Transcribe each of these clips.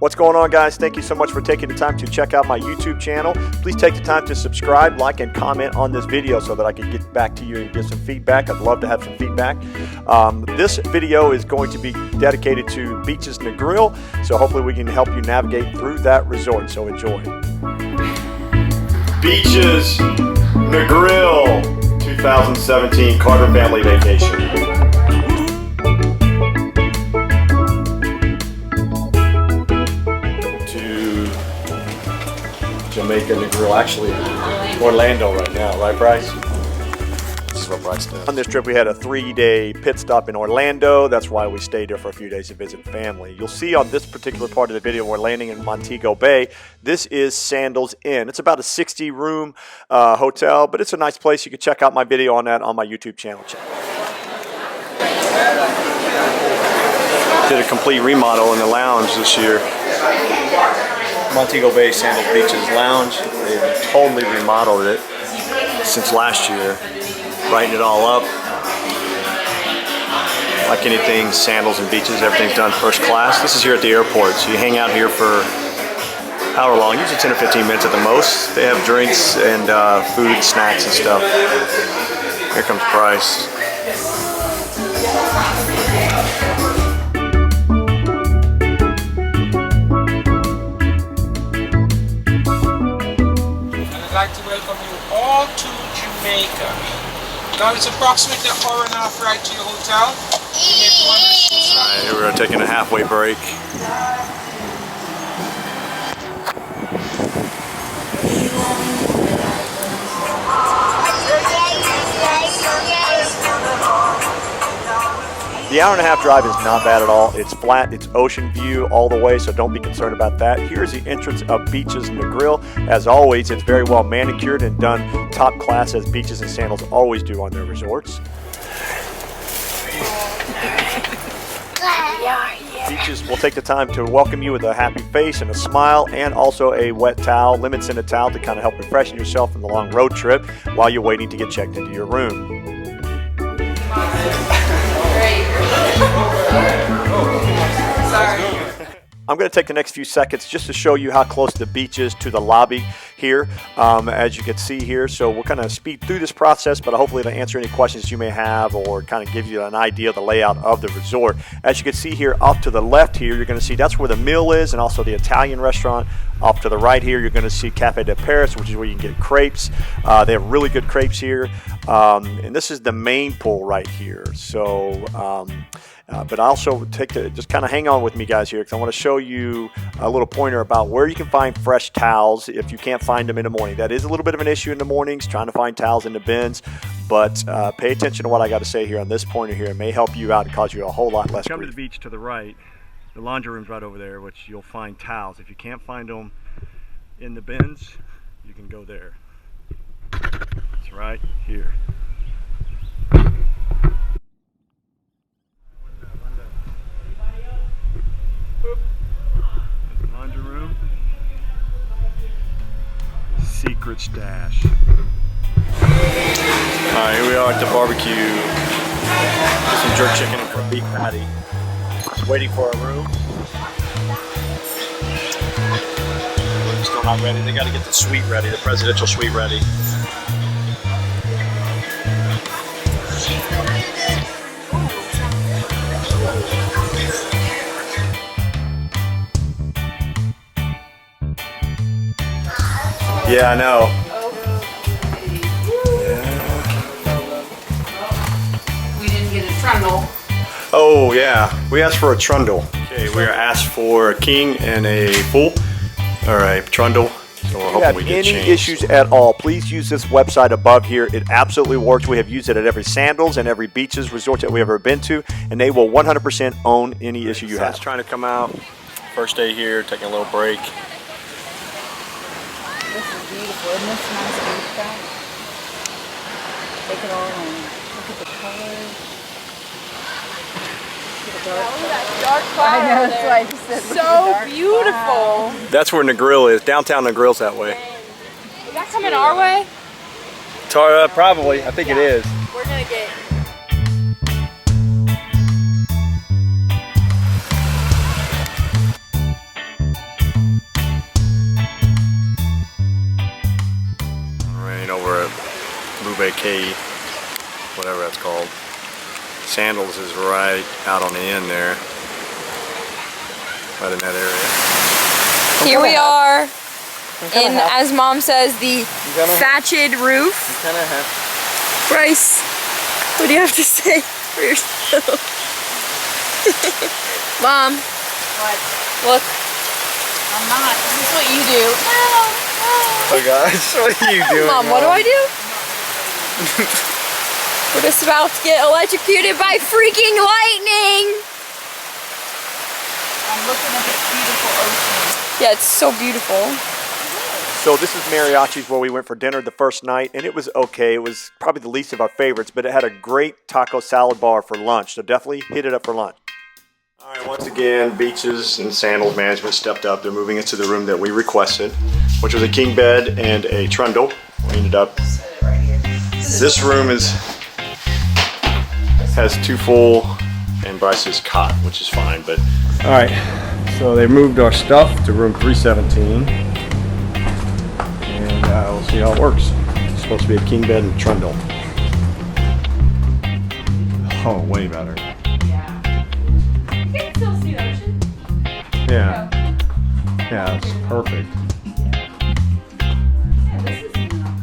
What's going on, guys? Thank you so much for taking the time to check out my YouTube channel. Please take the time to subscribe, like, and comment on this video so that I can get back to you and get some feedback. I'd love to have some feedback. This video is going to be dedicated to Beaches Negril, so hopefully we can help you navigate through that resort. So enjoy. Beaches Negril 2017 Carter Family Vacation. Jamaica Negril, actually Orlando right now, right, Bryce? This is what Bryce does. On this trip, we had a 3-day pit stop in Orlando. That's why we stayed there for a few days to visit family. You'll see on this particular part of the video, we're landing in Montego Bay. This is Sandals Inn. It's about a 60-room hotel, but it's a nice place. You can check out my video on that on my YouTube channel. Did a complete remodel in the lounge this year. Montego Bay Sandals Beaches Lounge. They've totally remodeled it since last year, brightened it all up. Like anything, Sandals and Beaches, everything's done first class. This is here at the airport, so you hang out here for however long, usually 10 or 15 minutes at the most. They have drinks and food, snacks and stuff. Here comes Bryce. I'd like to welcome you all to Jamaica. Now it's approximately an hour and a half ride to your hotel. Alright, we're taking a halfway break. The hour and a half drive is not bad at all. It's flat, it's ocean view all the way, so don't be concerned about that. Here's the entrance of Beaches Negril. As always, it's very well manicured and done top class, as Beaches and Sandals always do on their resorts. Beaches will take the time to welcome you with a happy face and a smile, and also a wet towel, lemon scented towel, to kind of help refreshen yourself from the long road trip while you're waiting to get checked into your room. I'm going to take the next few seconds just to show you how close the beach is to the lobby here, as you can see here. So we'll kind of speed through this process, but hopefully it'll answer any questions you may have or kind of give you an idea of the layout of the resort. As you can see here, off to the left here, you're going to see that's where the mill is and also the Italian restaurant. Off to the right here, you're going to see Café de Paris, which is where you can get crepes. They have really good crepes here. And this is the main pool right here. So, but also just kind of hang on with me, guys, here, because I want to show you a little pointer about where you can find fresh towels if you can't find them in the morning. That is a little bit of an issue in the mornings, trying to find towels in the bins. But pay attention to what I got to say here on this pointer here. It may help you out and cause you a whole lot less grief. Come to the beach to the right. The laundry room's right over there, which you'll find towels. If you can't find them in the bins, you can go there. It's right here. Laundry room. Secret stash. Alright, here we are at the barbecue. Get some jerk chicken and some beef patty. Waiting for our room. Room's still not ready. They got to get the suite ready, the presidential suite ready. Yeah, I know. We didn't get a trundle. Oh yeah, we asked for a trundle. Okay, we are asked for a king and a full. All right, trundle. So we're hoping we get changed. If you have any issues at all, please use this website above here. It absolutely works. We have used it at every Sandals and every Beaches resort that we've ever been to, and they will 100% own any issue you have. Trying to come out. First day here, taking a little break. This is beautiful. Isn't this nice beach back? Take it all in. Look at the colors. Dark cloud. I know, that's why I just said So beautiful. Cloud. That's where Negril is. Downtown Negril's that way. Is that coming our way? Probably. I think it is. We're gonna get. K, whatever that's called. Sandals is right out on the end there, right in that area. Here we are in, as Mom says, the thatched roof. You kind of have. Bryce, what do you have to say for yourself? Mom, What? look. I'm not. This is what you do. Oh gosh, what are you doing? Mom, what do I do? We're just about to get electrocuted by freaking lightning! I'm looking at this beautiful ocean. Yeah, it's so beautiful. So this is Mariachis, where we went for dinner the first night, and it was okay. It was probably the least of our favorites, but it had a great taco salad bar for lunch, so definitely hit it up for lunch. All right, once again, Beaches and Sandals management stepped up. They're moving into the room that we requested, which was a king bed and a trundle. We ended up. This room has 2 full and Bryce's cot, which is fine. But all right, so they moved our stuff to room 317, and we'll see how it works. It's supposed to be a king bed and trundle. Oh, way better. You can still see the ocean. Yeah, it's perfect.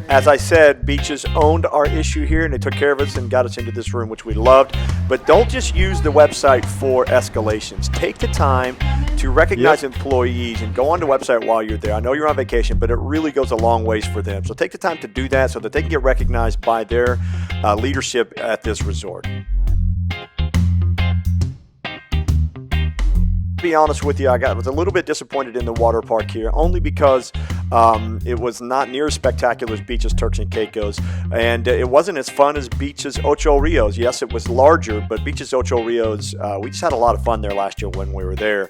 As I said, Beaches owned our issue here, and they took care of us and got us into this room, which we loved. But don't just use the website for escalations. Take the time to recognize employees and go on the website while you're there. I know you're on vacation, but it really goes a long ways for them. So take the time to do that so that they can get recognized by their leadership at this resort. To be honest with you, I was a little bit disappointed in the water park here, only because it was not near as spectacular as Beaches Turks and Caicos, and it wasn't as fun as Beaches Ocho Rios. Yes, it was larger, but Beaches Ocho Rios, we just had a lot of fun there last year when we were there.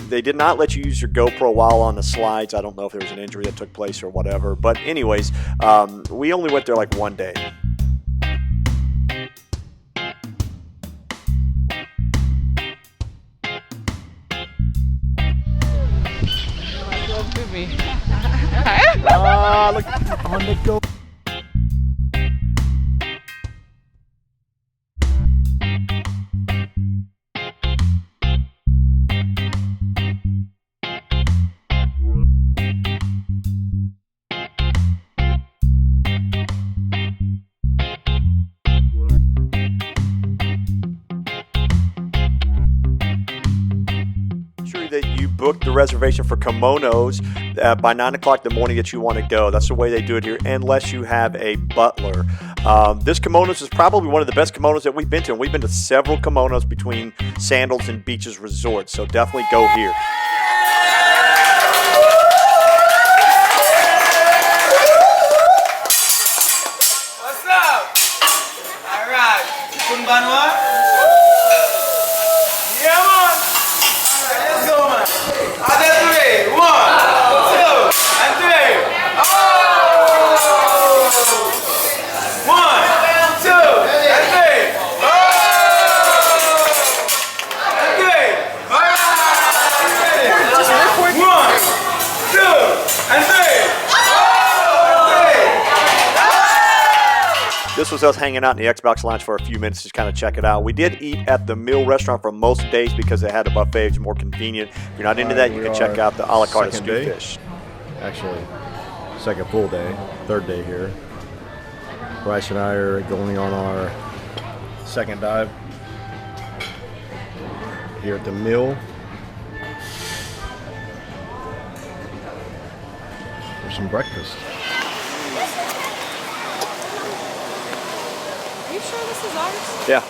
They did not let you use your GoPro while on the slides. I don't know if there was an injury that took place or whatever, but anyways, we only went there like one day. Look on the go. That you book the reservation for Kimonos by 9 o'clock the morning that you want to go. That's the way they do it here, unless you have a butler. This Kimonos is probably one of the best Kimonos that we've been to, and we've been to several Kimonos between Sandals and Beaches Resorts, so definitely go here. What's up? All right. Kunbanwa? Yeah, man. Let's go, man. Are they three? 1, 2, and 3. Oh! 1, 2, and 3. Oh! And 3. All right. Just record. 1, 2, and 3. This was us hanging out in the Xbox Lounge for a few minutes to kind of check it out. We did eat at the Mill Restaurant for most days because they had a buffet. It was more convenient. If you're not into that, you can check out the a la carte stew fish. Actually, second full day, third day here. Bryce and I are going on our second dive here at the Mill. For some breakfast. Are you sure this is ours? Yeah,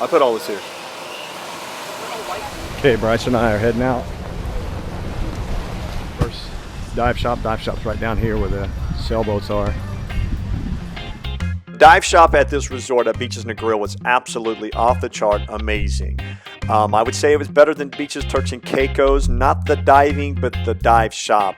I put all this here. Okay, Bryce and I are heading out. First dive shop's right down here where the sailboats are. Dive shop at this resort at Beaches Negril was absolutely off the chart amazing. I would say it was better than Beaches Turks and Caicos, not the diving, but the dive shop.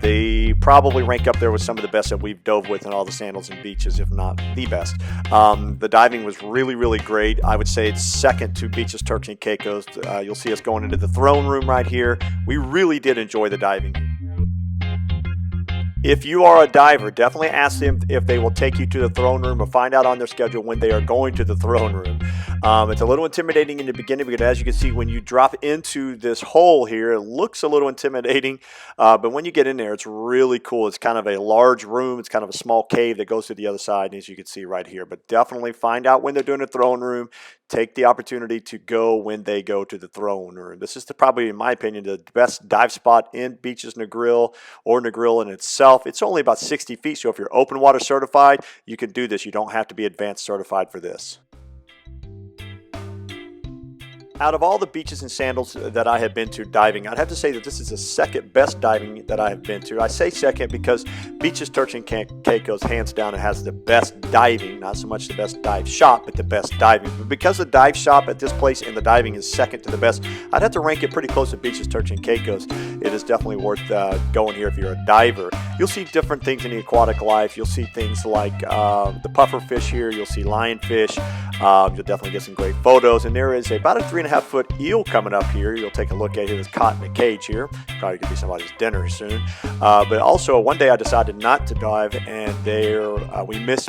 They probably rank up there with some of the best that we've dove with in all the Sandals and Beaches, if not the best. The diving was really, really great. I would say it's second to Beaches Turks and Caicos. You'll see us going into the throne room right here. We really did enjoy the diving. If you are a diver, definitely ask them if they will take you to the throne room, or find out on their schedule when they are going to the throne room. It's a little intimidating in the beginning because, as you can see, when you drop into this hole here, it looks a little intimidating, but when you get in there, it's really cool. It's kind of a large room. It's kind of a small cave that goes to the other side, as you can see right here. But definitely find out when they're doing the throne room. Take the opportunity to go when they go to the throne room. This is probably, in my opinion, the best dive spot in Beaches Negril, or Negril in itself. It's only about 60 feet, so if you're open water certified, you can do this. You don't have to be advanced certified for this. Out of all the beaches and Sandals that I have been to diving, I'd have to say that this is the second best diving that I have been to. I say second because Beaches, Turks and Caicos, hands down, it has the best diving, not so much the best dive shop, but the best diving. But because the dive shop at this place and the diving is second to the best, I'd have to rank it pretty close to Beaches, Turks and Caicos. It is definitely worth going here if you're a diver. You'll see different things in the aquatic life. You'll see things like the puffer fish here. You'll see lionfish. You'll definitely get some great photos. And there is about a 3.5-foot eel coming up here. You'll take a look at it. It's caught in a cage here. Probably could be somebody's dinner soon. But also, one day I decided not to dive, and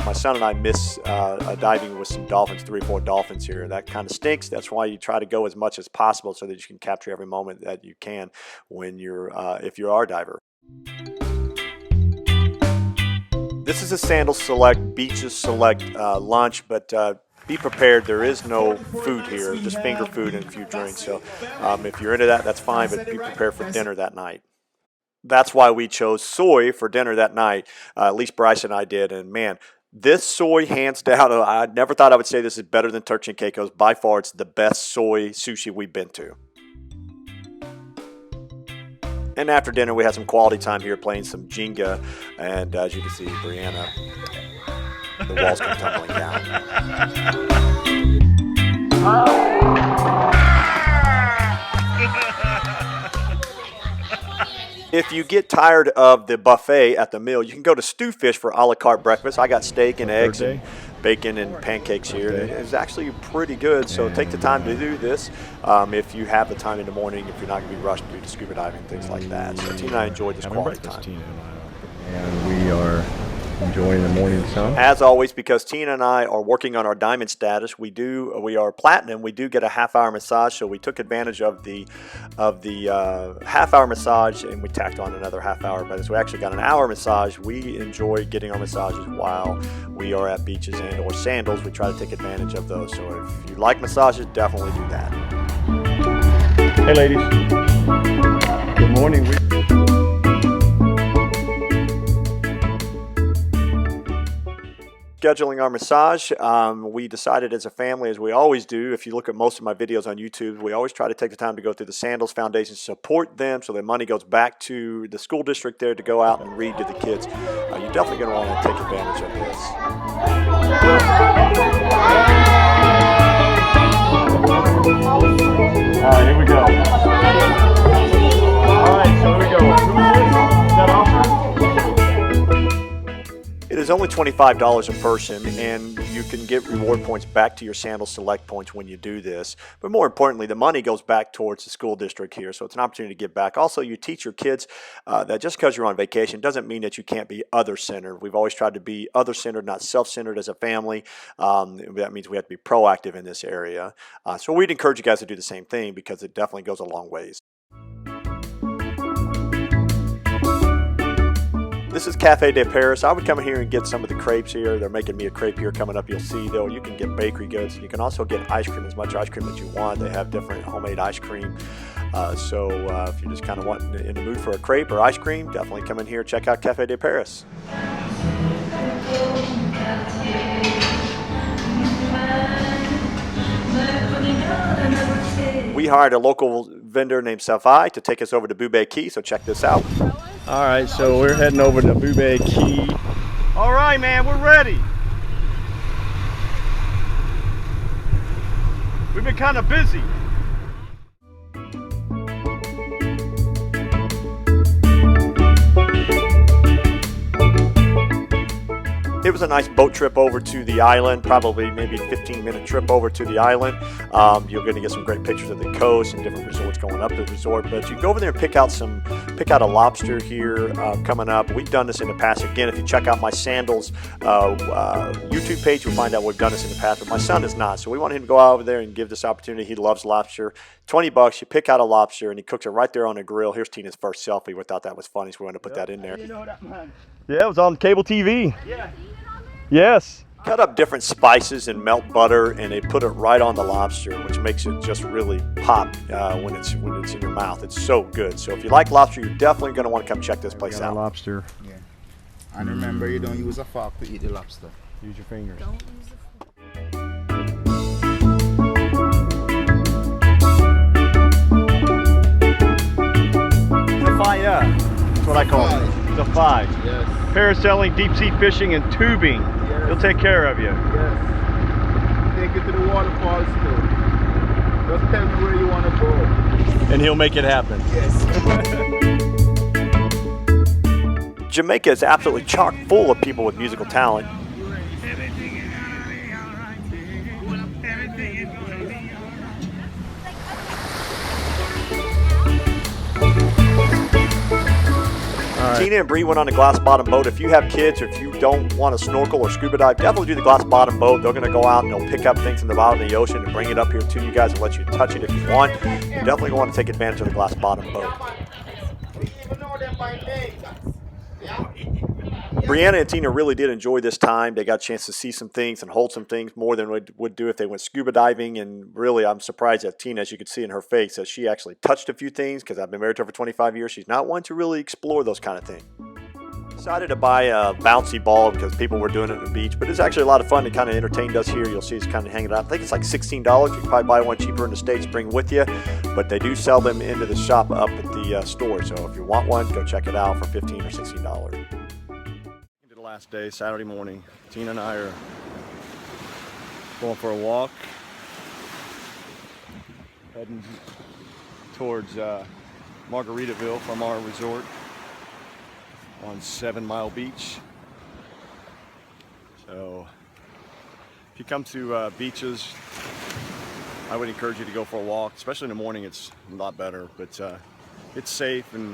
my son and I missed diving with some dolphins, 3 or 4 dolphins here. That kind of stinks. That's why you try to go as much as possible so that you can capture every moment that you can when if you are a diver. This is a Sandals Select, Beaches Select lunch, but be prepared. There is no food here, just finger food and a few drinks. So if you're into that, that's fine, but be prepared for dinner that night. That's why we chose soy for dinner that night. At least Bryce and I did. And man, this soy, hands down, I never thought I would say this is better than Turks and Caicos. By far, it's the best soy sushi we've been to. And after dinner, we had some quality time here playing some Jenga. And as you can see, Brianna, the walls come tumbling down. If you get tired of the buffet at the meal, you can go to Stew Fish for a la carte breakfast. I got steak and eggs and bacon and pancakes here. It's actually pretty good, so take the time to do this if you have the time in the morning, if you're not going to be rushed to do the scuba diving, things like that. So Tina and I enjoyed this quality time. And we are enjoying the morning sun. As always, because Tina and I are working on our diamond status, we are platinum. We do get a half-hour massage, so we took advantage of the half-hour massage, and we tacked on another half-hour. But as we actually got an hour massage, we enjoy getting our massages while we are at beaches and or Sandals. We try to take advantage of those. So if you like massages, definitely do that. Hey, ladies. Good morning. Scheduling our massage, we decided as a family, as we always do, if you look at most of my videos on YouTube, we always try to take the time to go through the Sandals Foundation, support them so that money goes back to the school district there to go out and read to the kids. You're definitely going to want to take advantage of this. All right, here we go. All right, so here we go. Is that offer? It is only $25 a person, and you can get reward points back to your Sandals Select points when you do this. But more importantly, the money goes back towards the school district here, so it's an opportunity to give back. Also, you teach your kids that just because you're on vacation doesn't mean that you can't be other-centered. We've always tried to be other-centered, not self-centered as a family. That means we have to be proactive in this area. So we'd encourage you guys to do the same thing because it definitely goes a long ways. This is Cafe de Paris. I would come in here and get some of the crepes here. They're making me a crepe here coming up. You'll see, though, you can get bakery goods. You can also get ice cream, as much ice cream as you want. They have different homemade ice cream. So if you're just kind of in the mood for a crepe or ice cream, definitely come in here and check out Cafe de Paris. We hired a local vendor named Savai to take us over to Boubet Key, so check this out. All right, so we're heading over to Boubet Key. All right, man, we're ready. We've been kind of busy. It was a nice boat trip over to the island, probably maybe a 15-minute trip over to the island. You're going to get some great pictures of the coast and different resorts going up to the resort. But you go over there and pick out some pick out a lobster here coming up. We've done this in the past. Again, if you check out my Sandals YouTube page, you'll find out we've done this in the past. But my son is not, so we want him to go out over there and give this opportunity. He loves lobster. $20, you pick out a lobster, and he cooks it right there on the grill. Here's Tina's first selfie. We thought that was funny, so we wanted to put that in there. You know that, man? Yeah, it was on cable TV. Yeah. Yes. Cut up different spices and melt butter, and they put it right on the lobster, which makes it just really pop when it's in your mouth. It's so good. So if you like lobster, you're definitely going to want to come check this place out. Lobster. Yeah. And remember, you don't use a fork to eat the lobster. Use your fingers. Yeah, that's what I call it. It's a 5. Yes. Parasailing, deep sea fishing, and tubing. Yes. He'll take care of you. Yes. Take you to the waterfalls too. Just tell me where you want to go. And he'll make it happen. Yes. Jamaica is absolutely chock full of people with musical talent. Tina and Bree went on a glass bottom boat. If you have kids, or if you don't want to snorkel or scuba dive, definitely do the glass bottom boat. They're going to go out and they'll pick up things in the bottom of the ocean and bring it up here to you guys and let you touch it if you want. You definitely want to take advantage of the glass bottom boat. Brianna and Tina really did enjoy this time. They got a chance to see some things and hold some things more than would do if they went scuba diving. And really, I'm surprised that Tina, as you could see in her face, that she actually touched a few things, because I've been married to her for 25 years. She's not one to really explore those kind of things. Decided to buy a bouncy ball because people were doing it at the beach, but it's actually a lot of fun. It kind of entertained us here. You'll see it's kind of hanging out. I think it's like $16. You can probably buy one cheaper in the States, bring with you, but they do sell them into the shop up at the store. So if you want one, go check it out for $15 or $16. Last day, Saturday morning. Tina and I are going for a walk, heading towards Margaritaville from our resort on 7 Mile Beach. So if you come to Beaches, I would encourage you to go for a walk, especially in the morning. It's a lot better, but it's safe and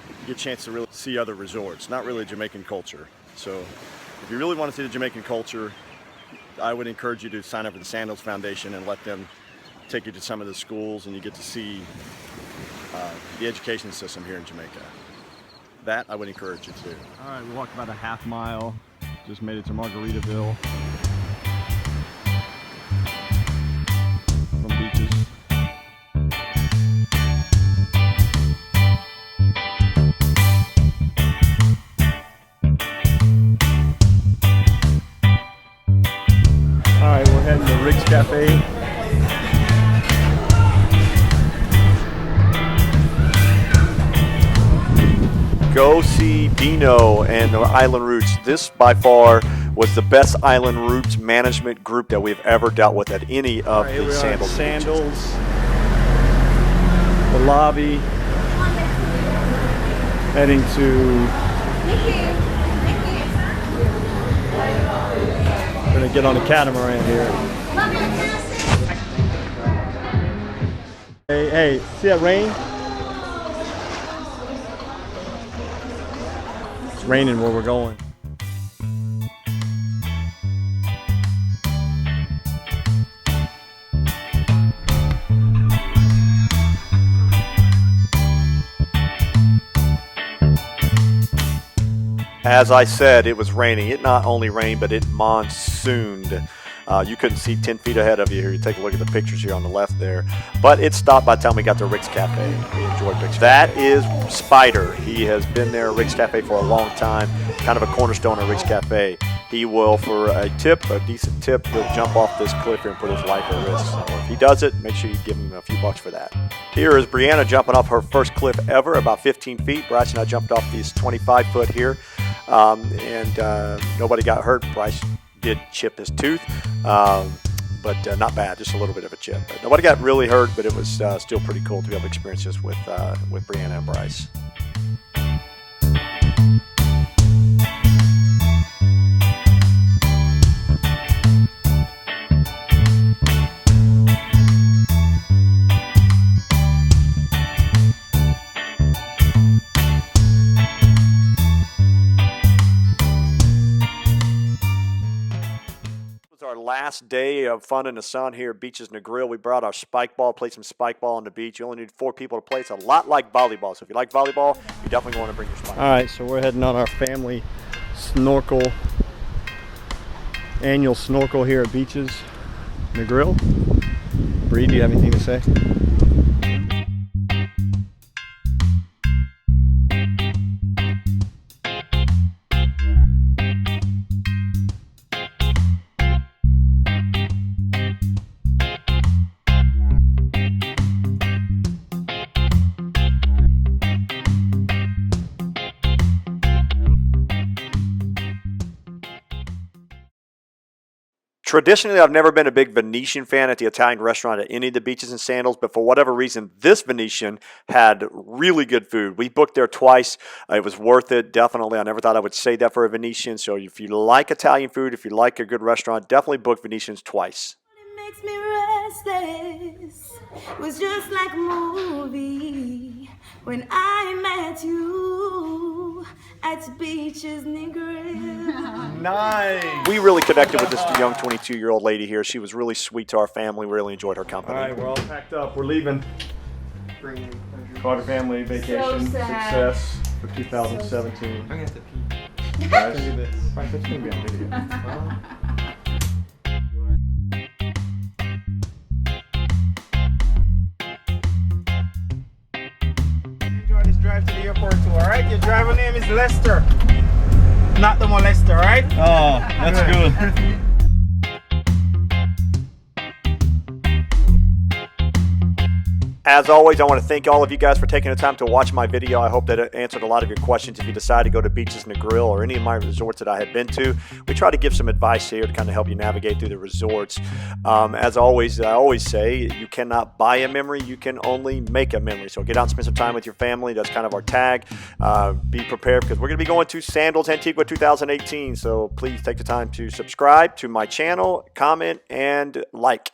you get a chance to really see other resorts, not really Jamaican culture. So if you really want to see the Jamaican culture, I would encourage you to sign up for the Sandals Foundation and let them take you to some of the schools, and you get to see the education system here in Jamaica. That I would encourage you to do. All right, we walked about a half mile, just made it to Margaritaville from Beaches. All right, we're heading to Rick's Cafe. Go see Dino and the Island Roots. This, by far, was the best Island Roots management group that we've ever dealt with at any of the Sandals. Sandals, the lobby, heading to. We're gonna get on the catamaran here. Hey, see that rain? It's raining where we're going. As I said, it was raining. It not only rained, but it monsooned. You couldn't see 10 feet ahead of you here. You take a look at the pictures here on the left there. But it stopped by the time we got to Rick's Cafe. We enjoyed Rick's. That is Spider. He has been there at Rick's Cafe for a long time, kind of a cornerstone of Rick's Cafe. He will, for a tip, a decent tip, he'll jump off this cliff here and put his life at risk. So if he does it, make sure you give him a few bucks for that. Here is Brianna jumping off her first cliff ever, about 15 feet. Bryce and I jumped off these 25 foot here, and nobody got hurt. Bryce did chip his tooth, but not bad, just a little bit of a chip. But nobody got really hurt, but it was still pretty cool to be able to experience this with Brianna and Bryce. last day of fun in the sun here at Beaches Negril. We brought our spike ball, played some spike ball on the beach. You only need 4 people to play. It's a lot like volleyball. So if you like volleyball, you definitely want to bring your spike ball. All right, so we're heading on our family snorkel, annual snorkel here at Beaches Negril. Bree, do you have anything to say? Traditionally, I've never been a big Venetian fan at the Italian restaurant at any of the beaches in Sandals, but for whatever reason, this Venetian had really good food. We booked there twice. It was worth it, definitely. I never thought I would say that for a Venetian. So if you like Italian food, if you like a good restaurant, definitely book Venetians twice. It makes me restless. It was just like a movie when I met you at Beaches Negril. Nice. We really connected with this young 22-year-old lady here. She was really sweet to our family. We really enjoyed her company. All right, we're all packed up. We're leaving. Carter family vacation success for 2017. I'm gonna have to pee. Guys, look at this. Right, that's gonna be on video. Enjoy this drive to the airport too, alright? Your driver name is Lester. Not the molester, right? Oh, that's good. As always, I want to thank all of you guys for taking the time to watch my video. I hope that it answered a lot of your questions. If you decide to go to Beaches Negril or any of my resorts that I have been to, we try to give some advice here to kind of help you navigate through the resorts. As always, I always say, you cannot buy a memory, you can only make a memory. So get out and spend some time with your family. That's kind of our tag. Be prepared because we're going to be going to Sandals Antigua 2018. So please take the time to subscribe to my channel, comment, and like.